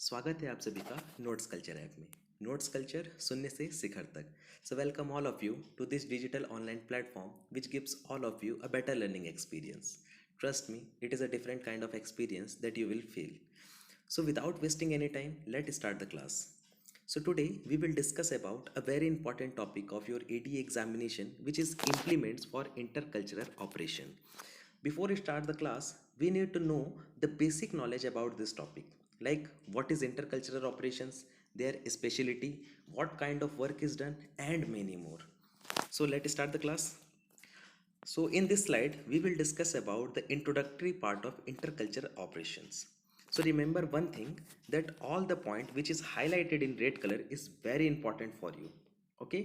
स्वागत है आप सभी का नोट्स कल्चर ऐप में। नोट्स कल्चर शून्य से शिखर तक। So welcome all of you to this digital online platform which gives all of you a better learning experience. Trust me, it is a different kind of experience that you will feel. So without wasting any time, let's start the class. So today we will discuss about a very important topic of your AD examination, which is implements for intercultural operation. Before we start the class, we need to know the basic knowledge about this topic, like what is intercultural operations, their specialty, what kind of work is done, and many more. So let's start the class. So in this slide, we will discuss about the introductory part of intercultural operations. So remember one thing, that all the point which is highlighted in red color is very important for you. Okay.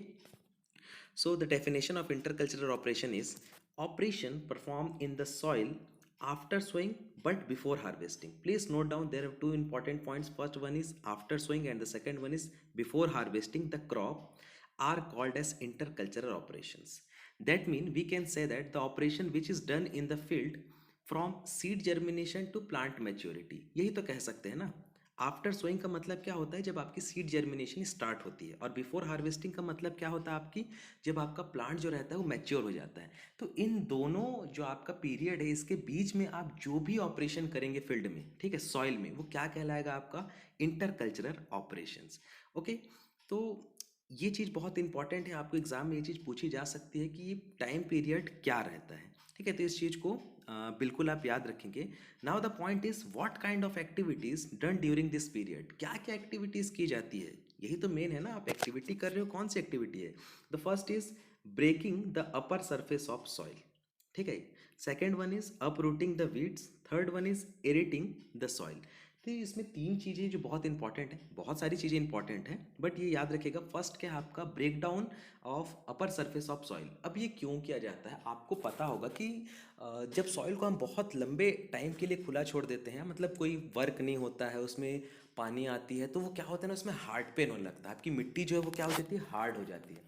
So the definition of intercultural operation is operation performed in the soil after sowing but before harvesting. Please note down, there are two important points. First one is after sowing and the second one is before harvesting the crop are called as intercultural operations. That means we can say that the operation which is done in the field from seed germination to plant maturity, यही तो कह सकते हैं ना। After sowing का मतलब क्या होता है, जब आपकी सीड जर्मिनेशन स्टार्ट होती है, और बिफोर हार्वेस्टिंग का मतलब क्या होता है आपकी, जब आपका प्लांट जो रहता है वो मैच्योर हो जाता है। तो इन दोनों जो आपका पीरियड है, इसके बीच में आप जो भी ऑपरेशन करेंगे फील्ड में, ठीक है, सॉइल में, वो क्या कहलाएगा आपका, इंटरकल्चरल ऑपरेशंस। ओके। तो ये चीज़ बहुत इंपॉर्टेंट है, आपको एग्जाम में ये चीज़ पूछी जा सकती है कि ये टाइम पीरियड क्या रहता है। ठीक है, तो इस चीज़ को बिल्कुल आप याद रखेंगे। Now the point is what kind of activities done during this period, क्या क्या एक्टिविटीज की जाती है, यही तो मेन है ना। आप एक्टिविटी कर रहे हो, कौन सी एक्टिविटी है। The first is breaking the upper surface of soil, ठीक है। Second one is uprooting the weeds, third one is aerating the soil. तो इसमें तीन चीज़ें जो बहुत इंपॉर्टेंट है, बहुत सारी चीज़ें इंपॉर्टेंट हैं, बट ये याद रखिएगा। फर्स्ट क्या है आपका, break down of upper surface of soil. अब ये क्यों किया जाता है, आपको पता होगा कि जब सॉइल को हम बहुत लंबे टाइम के लिए खुला छोड़ देते हैं, मतलब कोई वर्क नहीं होता है उसमें, पानी आती है, तो वो क्या होता है ना, उसमें हार्ड पेन होने लगता है, आपकी मिट्टी जो है वो क्या हो जाती है, हार्ड हो जाती है।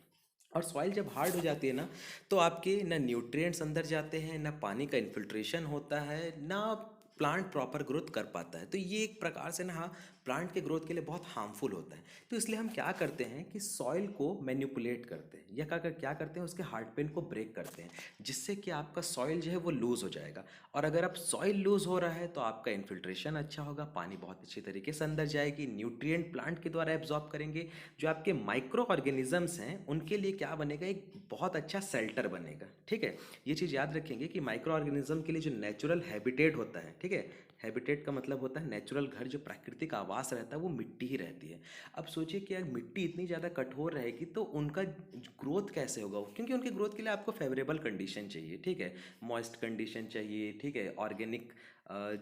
और सॉइल जब हार्ड हो जाती है ना, तो आपके ना न्यूट्रिएंट्स अंदर जाते हैं, ना पानी का इन्फिल्ट्रेशन होता है, ना प्लांट प्रॉपर ग्रोथ कर पाता है। तो ये एक प्रकार से ना, हाँ, प्लांट के ग्रोथ के लिए बहुत हार्मफुल होता है। तो इसलिए हम क्या करते हैं कि सॉइल को मैनिपुलेट करते हैं, या क्या करते हैं, उसके हार्ड पेन को ब्रेक करते हैं, जिससे कि आपका सॉइल जो है वो लूज़ हो जाएगा। और अगर आप सॉइल लूज़ हो रहा है तो आपका इन्फिल्ट्रेशन अच्छा होगा, पानी बहुत अच्छी तरीके से अंदर जाएगी, न्यूट्रिएंट प्लांट के द्वारा एब्जॉर्ब करेंगे। जो आपके माइक्रो ऑर्गेनिजम्स हैं उनके लिए क्या बनेगा, एक बहुत अच्छा शेल्टर बनेगा। ठीक है, ये चीज़ याद रखेंगे कि माइक्रो ऑर्गेनिज्म के लिए जो नेचुरल हैबिटेट होता है, ठीक है, हैबिटेट का मतलब होता है नेचुरल घर, जो प्राकृतिक आवास रहता है, वो मिट्टी ही रहती है। अब सोचिए कि अगर मिट्टी इतनी ज़्यादा कठोर रहेगी तो उनका ग्रोथ कैसे होगा, क्योंकि उनके ग्रोथ के लिए आपको फेवरेबल कंडीशन चाहिए, ठीक है, मॉइस्ट कंडीशन चाहिए, ठीक है, ऑर्गेनिक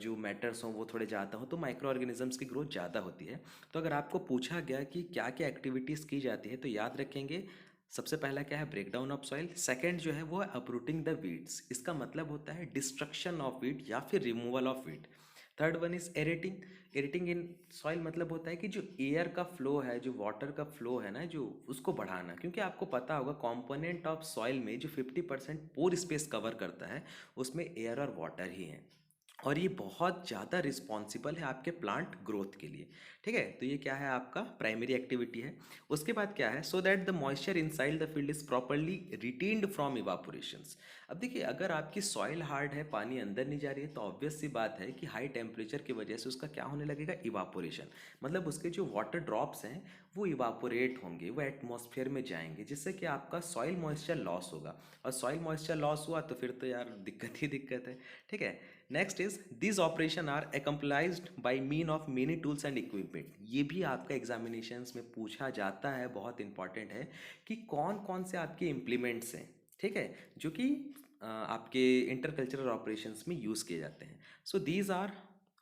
जो मैटर्स हों वो थोड़े ज़्यादा हों, तो माइक्रो ऑर्गेनिजम्स की ग्रोथ ज़्यादा होती है। तो अगर आपको पूछा गया कि क्या क्या एक्टिविटीज़ की जाती है, तो याद रखेंगे सबसे पहला क्या है, break down of soil. Second जो है वो है अपरूटिंग द वीड्स, इसका मतलब होता है डिस्ट्रक्शन ऑफ वीड या फिर removal of weed. Third one is aerating. Aerating in soil मतलब होता है कि जो एयर का फ्लो है, जो वाटर का फ्लो है ना, जो उसको बढ़ाना, क्योंकि आपको पता होगा कंपोनेंट ऑफ सॉइल में जो 50% पोर स्पेस कवर करता है, उसमें एयर और वाटर ही है। और ये बहुत ज़्यादा रिस्पॉन्सिबल है आपके प्लांट ग्रोथ के लिए। ठीक है, तो ये क्या है, आपका प्राइमरी एक्टिविटी है। उसके बाद क्या है, so that the moisture inside the field is properly retained from evaporations. अब देखिए, अगर आपकी सॉइल हार्ड है, पानी अंदर नहीं जा रही है, तो ऑब्वियस सी बात है कि हाई टेम्परेचर की वजह से उसका क्या होने लगेगा, इवापोरेशन। मतलब उसके जो वाटर ड्रॉप्स हैं वो इवापोरेट होंगे, वो एटमॉस्फेयर में जाएंगे, जिससे कि आपका सॉइल मॉइस्चर लॉस होगा। और सॉइल मॉइस्चर लॉस हुआ तो फिर तो यार दिक्कत ही दिक्कत है। ठीक है। Next is this operation are accomplished by mean of many tools and equipment. ये भी आपका एग्जामिनेशंस में पूछा जाता है, बहुत इंपॉर्टेंट है कि कौन कौन से आपके इम्प्लीमेंट्स हैं, ठीक है, जो कि आपके इंटरकल्चरल ऑपरेशंस में यूज़ किए जाते हैं। सो दीज आर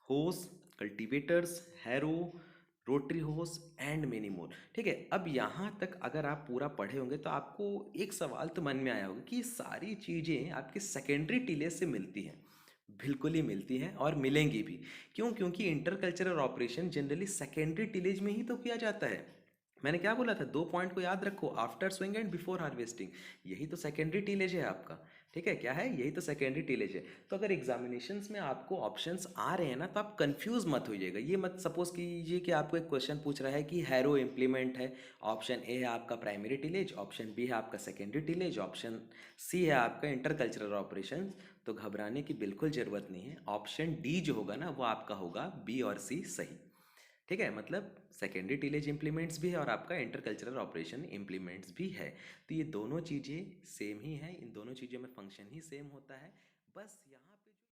होस, कल्टिवेटर्स, हैरो, रोटरी होस एंड मेनी मोर। ठीक है, अब यहाँ तक अगर आप पूरा पढ़े होंगे तो आपको एक सवाल तो मन में आया होगा कि ये सारी चीज़ें आपके सेकेंडरी टीलेज से मिलती हैं। बिल्कुल ही मिलती हैं और मिलेंगी भी। क्यों, क्योंकि intercultural operation generally secondary tillage में ही तो किया जाता है। मैंने क्या बोला था, दो पॉइंट को याद रखो, after sowing and before harvesting, यही तो सेकेंडरी टिलेज है आपका। ठीक है, क्या है, यही तो सेकेंडरी टिलेज है। तो अगर एग्जामिनेशंस में आपको ऑप्शंस आ रहे हैं ना, तो आप कंफ्यूज मत होइएगा। ये मत सपोज कीजिए कि आपको एक क्वेश्चन पूछ रहा है कि हैरो इम्प्लीमेंट है, ऑप्शन ए है आपका प्राइमरी टिलेज, ऑप्शन बी है आपका सेकेंडरी टिलेज, ऑप्शन सी है आपका इंटरकल्चरल ऑपरेशन। तो घबराने की बिल्कुल ज़रूरत नहीं है, ऑप्शन डी जो होगा ना वो आपका होगा बी और सी सही। ठीक है, मतलब सेकेंडरी टिलेज इम्प्लीमेंट्स भी है और आपका इंटरकल्चरल ऑपरेशन इम्प्लीमेंट्स भी है। तो ये दोनों चीज़ें सेम ही हैं, इन दोनों चीज़ों में फंक्शन ही सेम होता है। बस यहाँ